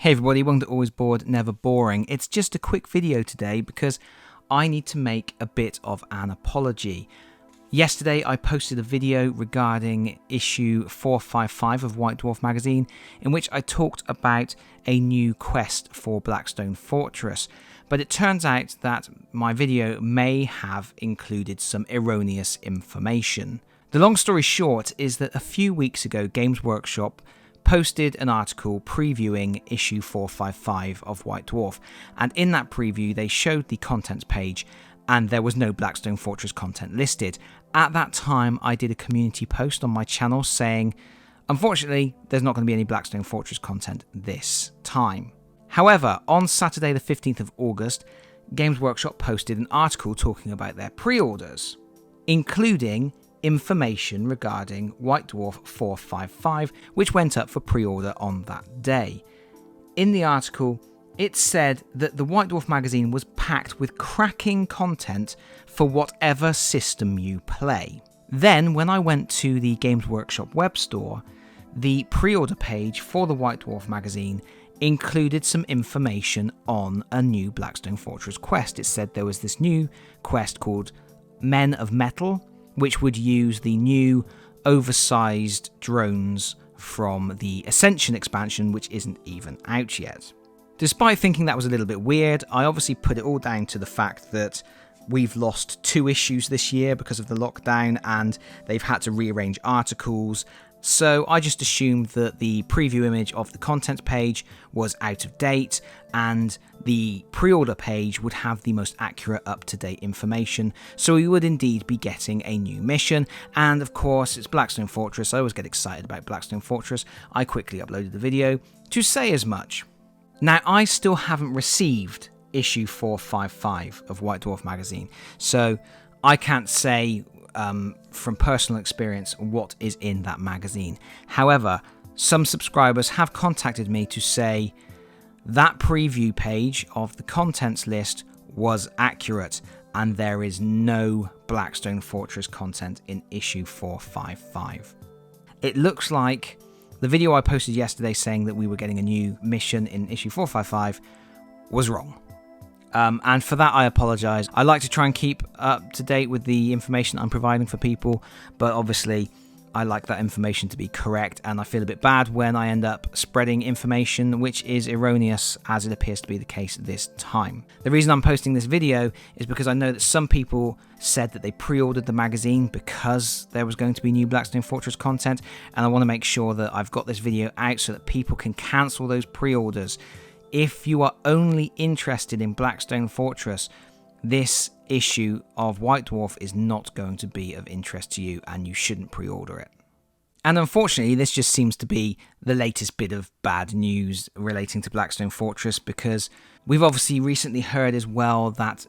Hey everybody, welcome to Always Bored, Never Boring. It's just a quick video today because I need to make a bit of an apology. Yesterday I posted a video regarding issue 455 of White Dwarf magazine in which I talked about a new quest for Blackstone Fortress, but it turns out that my video may have included some erroneous information. The long story short is that a few weeks ago Games Workshop posted an article previewing issue 455 of White Dwarf, and in that preview they showed the contents page and there was no Blackstone Fortress content listed. At that time I did a community post on my channel saying, unfortunately there's not going to be any Blackstone Fortress content this time. However, on Saturday the 15th of August, Games Workshop posted an article talking about their pre-orders, including information regarding White Dwarf 455, which went up for pre-order on that day. In the article, it said that the White Dwarf magazine was packed with cracking content for whatever system you play. Then, when I went to the Games Workshop web store, the pre-order page for the White Dwarf magazine included some information on a new Blackstone Fortress quest. It said there was this new quest called Men of Metal, which would use the new oversized drones from the Ascension expansion, which isn't even out yet. Despite thinking that was a little bit weird, I obviously put it all down to the fact that we've lost 2 issues this year because of the lockdown and they've had to rearrange articles. So I just assumed that the preview image of the content page was out of date and the pre-order page would have the most accurate up-to-date information, so we would indeed be getting a new mission. And of course it's Blackstone Fortress, I always get excited about Blackstone Fortress. I quickly uploaded the video to say as much. Now I still haven't received issue 455 of White Dwarf magazine, so I can't say from personal experience what is in that magazine. However, some subscribers have contacted me to say that preview page of the contents list was accurate and there is no Blackstone Fortress content in issue 455. It looks like the video I posted yesterday saying that we were getting a new mission in issue 455 was wrong. And for that I apologise. I like to try and keep up to date with the information I'm providing for people, but obviously I like that information to be correct, and I feel a bit bad when I end up spreading information which is erroneous, as it appears to be the case this time. The reason I'm posting this video is because I know that some people said that they pre-ordered the magazine because there was going to be new Blackstone Fortress content, and I want to make sure that I've got this video out so that people can cancel those pre-orders. If you are only interested in Blackstone Fortress, this issue of White Dwarf is not going to be of interest to you and you shouldn't pre-order it. And unfortunately, this just seems to be the latest bit of bad news relating to Blackstone Fortress, because we've obviously recently heard as well that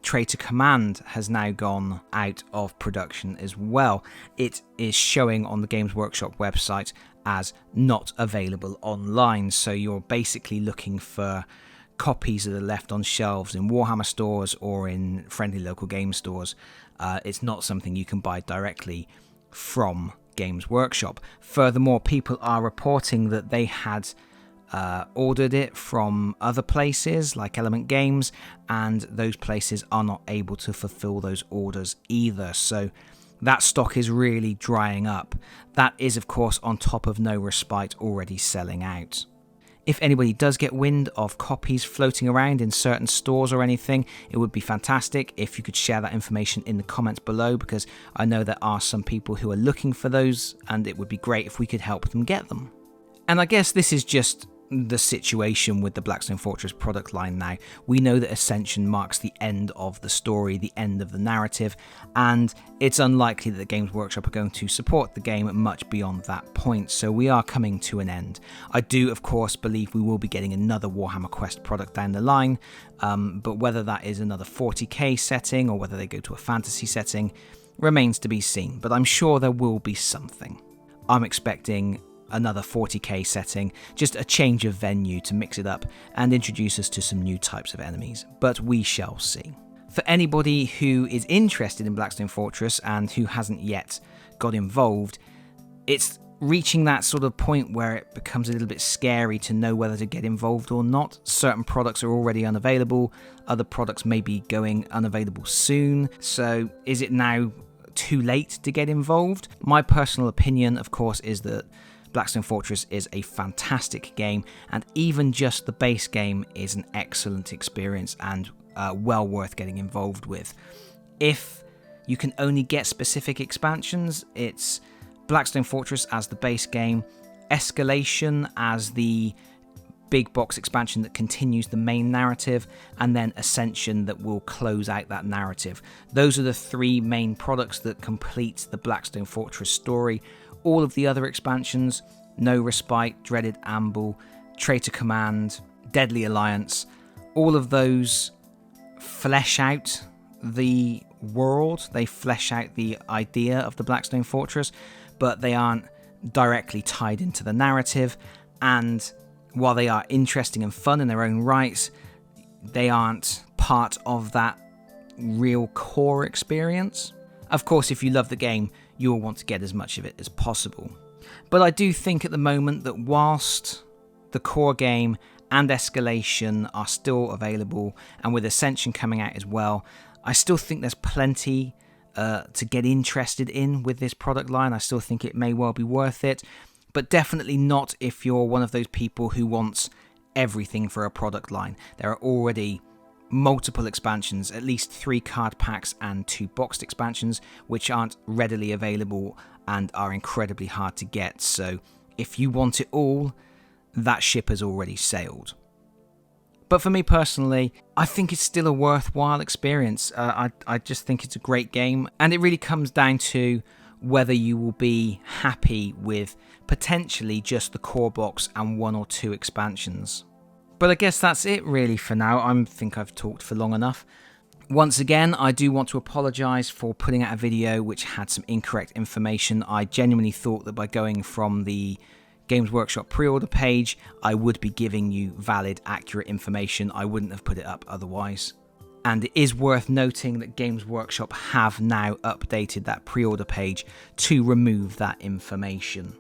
Traitor Command has now gone out of production as well. It is showing on the Games Workshop website as not available online, so you're basically looking for copies that are left on shelves in Warhammer stores or in friendly local game stores. It's not something you can buy directly from Games Workshop. Furthermore, people are reporting that they had ordered it from other places like Element Games, and those places are not able to fulfill those orders either, so that stock is really drying up. That is of course on top of No Respite already selling out. If anybody does get wind of copies floating around in certain stores or anything, it would be fantastic if you could share that information in the comments below, because I know there are some people who are looking for those and it would be great if we could help them get them. And I guess this is just the situation with the Blackstone Fortress product line now. We know that Ascension marks the end of the story, the end of the narrative, and it's unlikely that the Games Workshop are going to support the game much beyond that point, so we are coming to an end. I do of course believe we will be getting another Warhammer Quest product down the line, but whether that is another 40k setting or whether they go to a fantasy setting remains to be seen, but I'm sure there will be something. I'm expecting another 40k setting, just a change of venue to mix it up and introduce us to some new types of enemies, but we shall see. For anybody who is interested in Blackstone Fortress and who hasn't yet got involved, it's reaching that sort of point where it becomes a little bit scary to know whether to get involved or not. Certain products are already unavailable, other products may be going unavailable soon. So is it now too late to get involved? My personal opinion, of course, is that Blackstone Fortress is a fantastic game, and even just the base game is an excellent experience and well worth getting involved with. If you can only get specific expansions, it's Blackstone Fortress as the base game, Escalation as the big box expansion that continues the main narrative, and then Ascension that will close out that narrative. Those are the three main products that complete the Blackstone Fortress story. All of the other expansions, No Respite, Dreaded Amble, Traitor Command, Deadly Alliance, all of those flesh out the world, they flesh out the idea of the Blackstone Fortress, but they aren't directly tied into the narrative. And while they are interesting and fun in their own rights, they aren't part of that real core experience. Of course, if you love the game, you'll want to get as much of it as possible. But I do think at the moment that whilst the core game and Escalation are still available, and with Ascension coming out as well, I still think there's plenty to get interested in with this product line. I still think it may well be worth it, but definitely not if you're one of those people who wants everything for a product line. There are already multiple expansions, at least 3 card packs and 2 boxed expansions, which aren't readily available and are incredibly hard to get. So if you want it all, that ship has already sailed. But for me personally, I think it's still a worthwhile experience. I just think it's a great game, and it really comes down to whether you will be happy with potentially just the core box and 1 or 2 expansions. But I guess that's it really for now. I think I've talked for long enough. Once again, I do want to apologise for putting out a video which had some incorrect information. I genuinely thought that by going from the Games Workshop pre-order page, I would be giving you valid, accurate information. I wouldn't have put it up otherwise. And it is worth noting that Games Workshop have now updated that pre-order page to remove that information.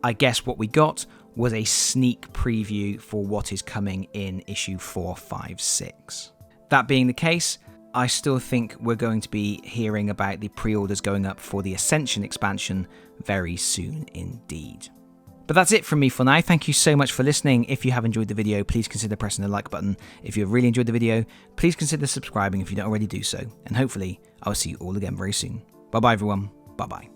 I guess what we got was a sneak preview for what is coming in issue 4, 5, 6. That being the case, I still think we're going to be hearing about the pre-orders going up for the Ascension expansion very soon indeed. But that's it from me for now. Thank you so much for listening. If you have enjoyed the video, please consider pressing the like button. If you have really enjoyed the video, please consider subscribing if you don't already do so. And hopefully, I'll see you all again very soon. Bye bye everyone. Bye bye.